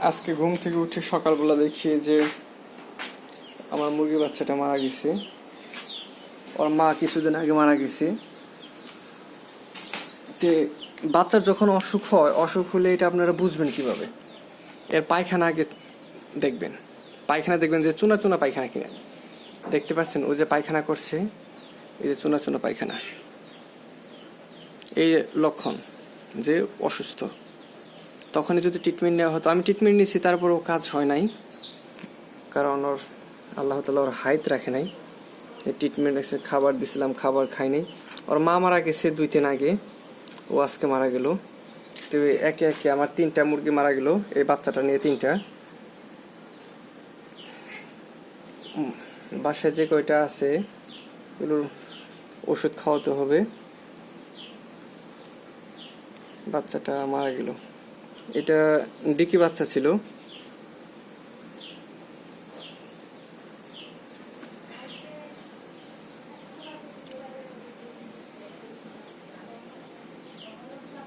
আজকে ঘুম থেকে উঠে সকালবেলা দেখি যে আমার মুরগি বাচ্চাটা মারা গেছে। ওর মা কিছুদিন আগে মারা গেছে। তে বাচ্চার যখন অসুখ হয়, অসুখ হলে এটা আপনারা বুঝবেন কিভাবে? এর পায়খানা আগে দেখবেন। পায়খানা দেখবেন যে চুনা চুনা পায়খানা কিনা। দেখতে পাচ্ছেন ও যে পায়খানা করছে, এই যে চুনা চুনা পায়খানা, এই লক্ষণ যে অসুস্থ। তখনই যদি ট্রিটমেন্ট নেওয়া হতো, আমি ট্রিটমেন্ট নিয়েছি তারপরেও কাজ হয় নাই, কারণ ওর আল্লাহ তাআলা ওর হাইত রাখে নাই। ট্রিটমেন্ট এসে খাবার দিছিলাম, খাবার খাই নাই। ওর মা মারা গেছে 2-3 আগে, ও আজকে মারা গেল। তো একে একে আমার 3টা মুরগি মারা গেল, এই বাচ্চাটা নিয়ে 3টা। বাসায় যে কয়টা আছে এগুলোর ওষুধ খাওয়াতে হবে। বাচ্চাটা মারা গেল। এটা ডিকি বাচ্চা ছিল।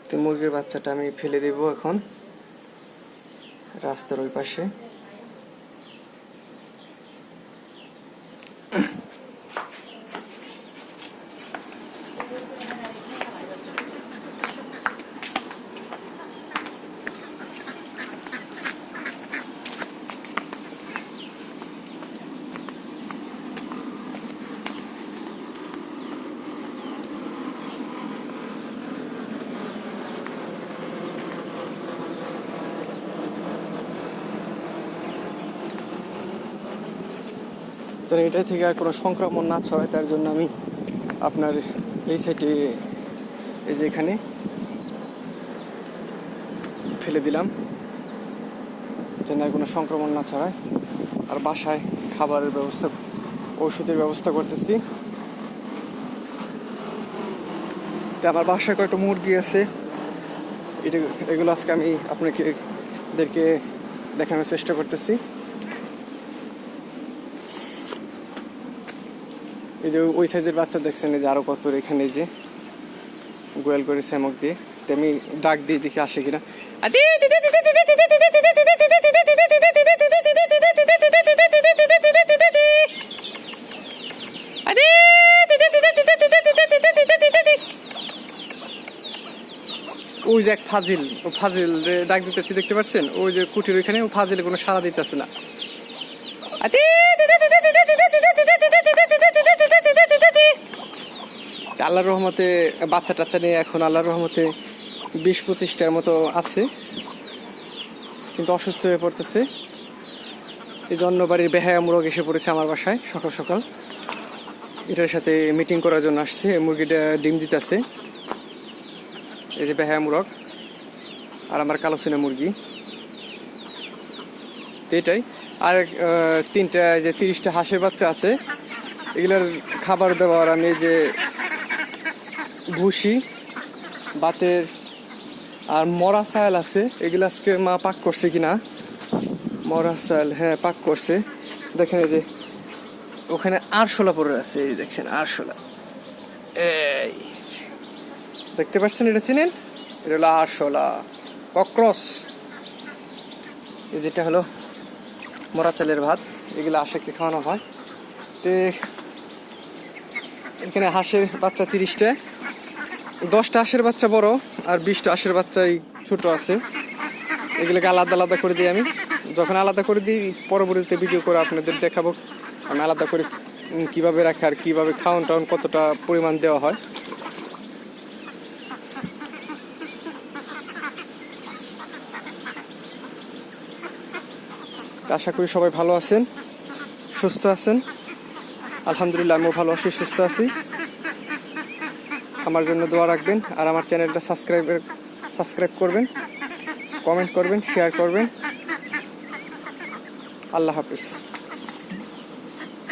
তো মুরগির বাচ্চাটা আমি ফেলে দেব এখন রাস্তার ওই পাশে। তো এটা থেকে আর কোনো সংক্রমণ না ছড়ায় তার জন্য আমি আপনার এই সাইডে, এই যে এখানে ফেলে দিলাম, যেন আর কোনো সংক্রমণ না ছড়ায়। আর বাসায় খাবারের ব্যবস্থা, ওষুধের ব্যবস্থা করতেছি। আমার বাসায় কয়েকটা মুরগি আছে, এগুলো আজকে আমি আপনাদেরকে দেখানোর চেষ্টা করতেছি। এই যে ওই সাইজের বাচ্চা দেখছেন, এই যে আরো কত, এখানে যে গোয়াল করে স্যামক দিয়ে। আমি ডাক দিয়ে দেখি আসে কিনা। ওই যে এক ফাজিল, ও ফাজিল ডাক দিতেছি, দেখতে পাচ্ছেন? ওই যে কুটির ওইখানে, ও ফাজিলে কোনো সাড়া দিতেছে না। আল্লাহর রহমতে বাচ্চা টাচ্চা নিয়ে এখন আল্লাহর রহমতে 20-25টার মতো আছে, কিন্তু অসুস্থ হয়ে পড়তেছে। এই জন্য বাড়ির বেহায়া মুরগ এসে পড়েছে আমার বাসায় সকাল সকাল। এটার সাথে মিটিং করার জন্য আসছে। মুরগিটা ডিম দিতেছে, এই যে বেহায়া মুরগ আর আমার কালো সিনা মুরগি। তো এটাই। আর 3টা যে 30টা হাঁসের বাচ্চা আছে, এগুলোর খাবার দেওয়ার আমি যে ভুসি, বাতের আর মরা চাল আছে, এগুলো আজকে মা পাক করছে কিনা। মরা চাল, হ্যাঁ পাক করছে। দেখেন এই যে ওখানে আরশোলা পড়ে আছে, এই দেখছেন আরশোলা, এই দেখতে পাচ্ছেন? এটা চিনেন? এটা হলো আরশোলা, ককরোচ। এই যেটা হলো মরা চালের ভাত, এগুলো আশাকে খাওয়ানো হয়। তো এখানে হাঁসের বাচ্চা 30টা, 10টা হাঁসের বাচ্চা বড় আর 20টা হাঁসের বাচ্চাই ছোট আছে। এগুলোকে আলাদা আলাদা করে দিই আমি। যখন আলাদা করে দিই, পরবর্তীতে ভিডিও করে আপনাদের দেখাবো আমি আলাদা করে কিভাবে রাখি আর কিভাবে খাওয়ান টাউন কতটা পরিমাণ দেওয়া হয়। আশা করি সবাই ভালো আছেন, সুস্থ আছেন। আলহামদুলিল্লাহ আমিও ভালো আছি, সুস্থ আছি। আমার জন্য দোয়া রাখবেন আর আমার চ্যানেলটা সাবস্ক্রাইব করবেন, কমেন্ট করবেন, শেয়ার করবেন। আল্লাহ হাফিজ।